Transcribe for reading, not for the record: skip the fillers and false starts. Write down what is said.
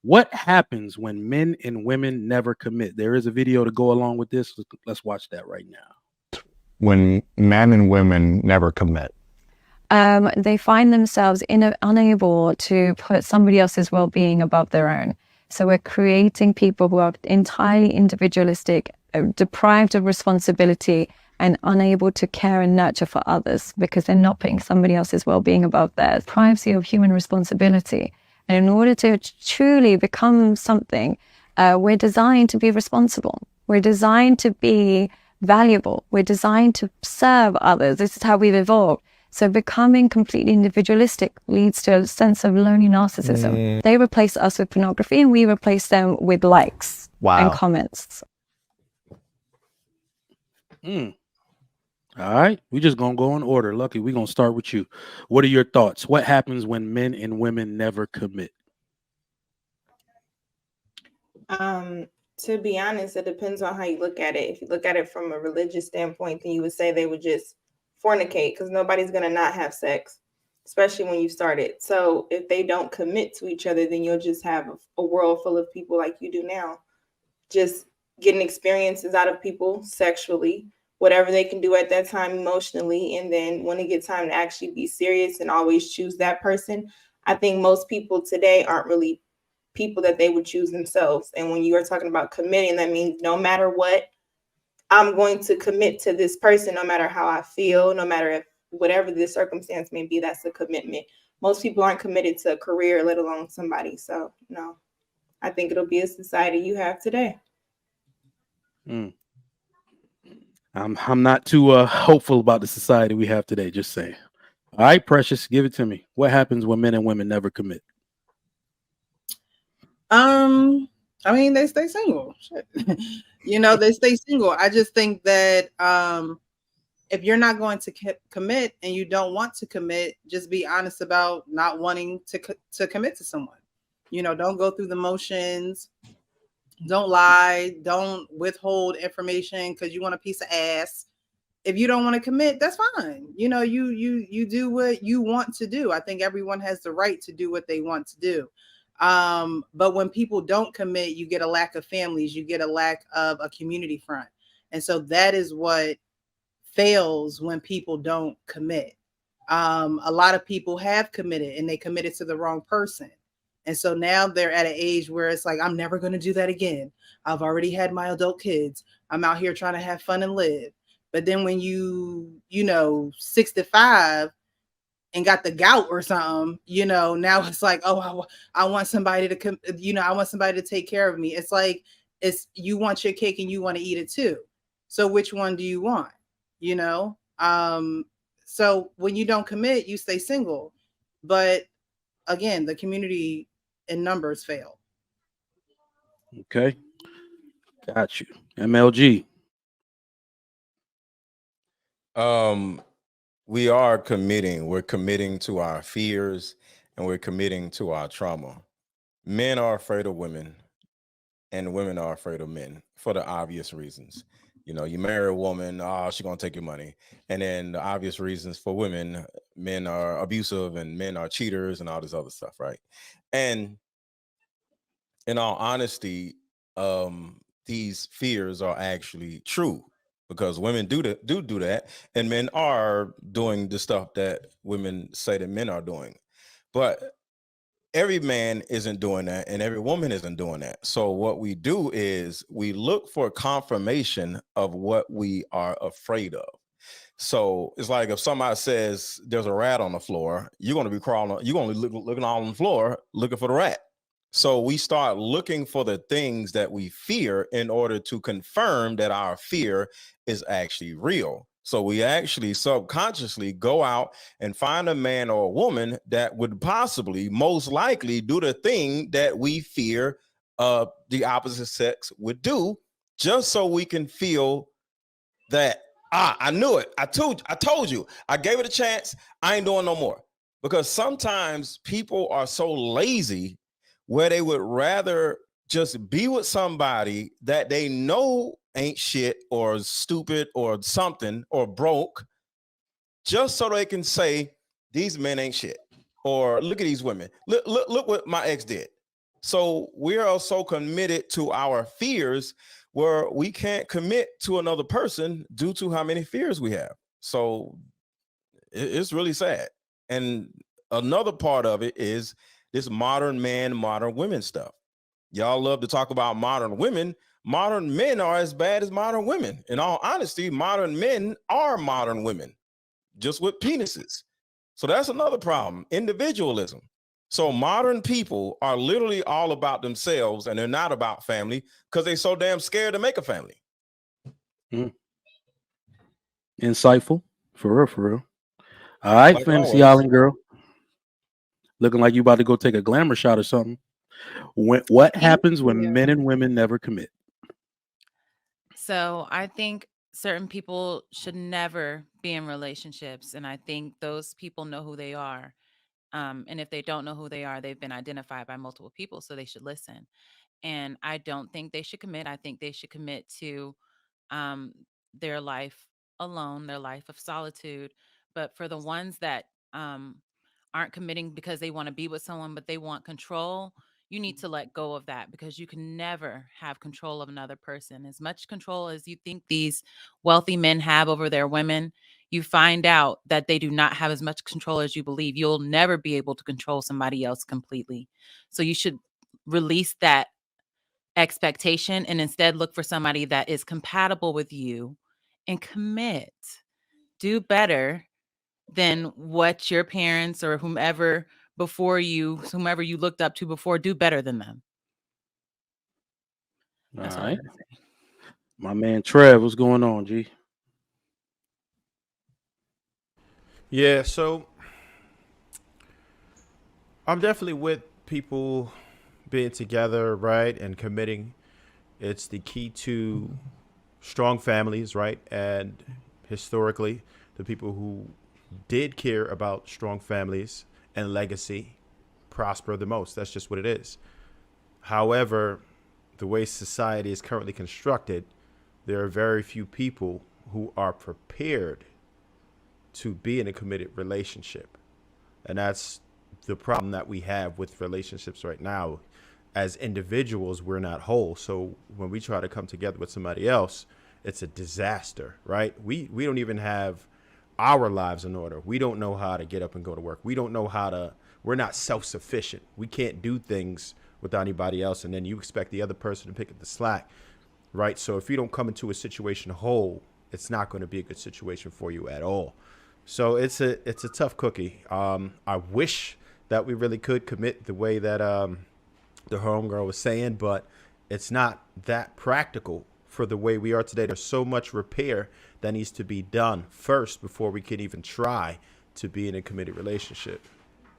What happens when men and women never commit? There is a video to go along with this. Let's watch that right now. When men and women never commit? They find themselves unable to put somebody else's well-being above their own. So we're creating people who are entirely individualistic, deprived of responsibility, and unable to care and nurture for others because they're not putting somebody else's well-being above theirs. Privacy of human responsibility. And in order to truly become something, we're designed to be responsible. We're designed to be valuable. We're designed to serve others. This is how we've evolved. So becoming completely individualistic leads to a sense of lonely narcissism. They replace us with pornography and we replace them with likes and comments. All right. We just going to go in order. Lucky, we're going to start with you. What are your thoughts? What happens when men and women never commit? To be honest, it depends on how you look at it. If you look at it from a religious standpoint, then you would say they would just fornicate because nobody's going to not have sex, especially when you start it. So if they don't commit to each other, then you'll just have a world full of people like you do now, just getting experiences out of people sexually, whatever they can do at that time emotionally. And then when it gets time to actually be serious and always choose that person, I think most people today aren't really people that they would choose themselves. And when you are talking about committing, that means no matter what, I'm going to commit to this person, no matter how I feel, no matter if whatever the circumstance may be, that's a commitment. Most people aren't committed to a career, let alone somebody. So no, I think it'll be a society you have today. I'm not too hopeful about the society we have today. Just saying. All right, Precious, give it to me. What happens when men and women never commit? I mean, they stay single. Shit. They stay single. I just think that if you're not going to commit and you don't want to commit, just be honest about not wanting to commit to someone. Don't go through the motions. Don't lie. Don't withhold information because you want a piece of ass. If you don't want to commit, that's fine. You do what you want to do. I think everyone has the right to do what they want to do. But when people don't commit, you get a lack of families, you get a lack of a community front. And so that is what fails when people don't commit. A lot of people have committed and they committed to the wrong person. And so now they're at an age where it's like, I'm never going to do that again. I've already had my adult kids. I'm out here trying to have fun and live. But then when 65 and got the gout or something, now it's like, oh, I want somebody to, I want somebody to take care of me. It's like, you want your cake and you want to eat it too. So which one do you want? So when you don't commit, you stay single. But again, the community in numbers fail. Okay. Got you. MLG. We are committing. We're committing to our fears and we're committing to our trauma. Men are afraid of women and women are afraid of men for the obvious reasons. You marry a woman, she's going to take your money. And then the obvious reasons for women, men are abusive and men are cheaters and all this other stuff, right? And in all honesty, these fears are actually true. Because women do that, and men are doing the stuff that women say that men are doing. But every man isn't doing that, and every woman isn't doing that. So what we do is we look for confirmation of what we are afraid of. So it's like if somebody says there's a rat on the floor, you're going to be crawling, you're going to be looking all on the floor looking for the rat. So we start looking for the things that we fear in order to confirm that our fear is actually real. So we actually subconsciously go out and find a man or a woman that would possibly, most likely, do the thing that we fear the opposite sex would do, just so we can feel that, I knew it. I told you. I gave it a chance. I ain't doing no more. Because sometimes people are so lazy where they would rather just be with somebody that they know ain't shit or stupid or something or broke, just so they can say these men ain't shit, or look at these women. Look what my ex did. So we are so committed to our fears where we can't commit to another person due to how many fears we have. So it's really sad. And another part of it is this modern man, modern women stuff. Y'all love to talk about modern women. Modern men are as bad as modern women. In all honesty, modern men are modern women, just with penises. So that's another problem, individualism. So modern people are literally all about themselves and they're not about family because they're so damn scared to make a family. Insightful. For real, for real. All right, Like Fantasy always. Island girl. Looking like you about to go take a glamour shot or something. What happens when men and women never commit? So I think certain people should never be in relationships. And I think those people know who they are. And if they don't know who they are, they've been identified by multiple people. So they should listen. And I don't think they should commit. I think they should commit to um, their life alone, their life of solitude. But for the ones that aren't committing because they want to be with someone, but they want control, you need to let go of that because you can never have control of another person. As much control as you think these wealthy men have over their women, you find out that they do not have as much control as you believe. You'll never be able to control somebody else completely. So you should release that expectation and instead look for somebody that is compatible with you and commit. Do better than what your parents or whomever you looked up to before, do better than them. All That's all I right. gotta say. My man Trev, what's going on, G? Yeah, so I'm definitely with people being together, right, and committing. It's the key to strong families, right? And historically, the people who did care about strong families and legacy prosper the most. That's just what it is. However, the way society is currently constructed, there are very few people who are prepared to be in a committed relationship. And that's the problem that we have with relationships right now. As individuals, we're not whole. So when we try to come together with somebody else, it's a disaster, right? We don't even have our lives in order. We don't know how to get up and go to work. We don't know how to, we're not self-sufficient. We can't do things without anybody else. And then you expect the other person to pick up the slack, right? So if you don't come into a situation whole, it's not going to be a good situation for you at all. So it's a tough cookie. I wish that we really could commit the way that the homegirl was saying, but it's not that practical for the way we are today. There's so much repair that needs to be done first before we can even try to be in a committed relationship.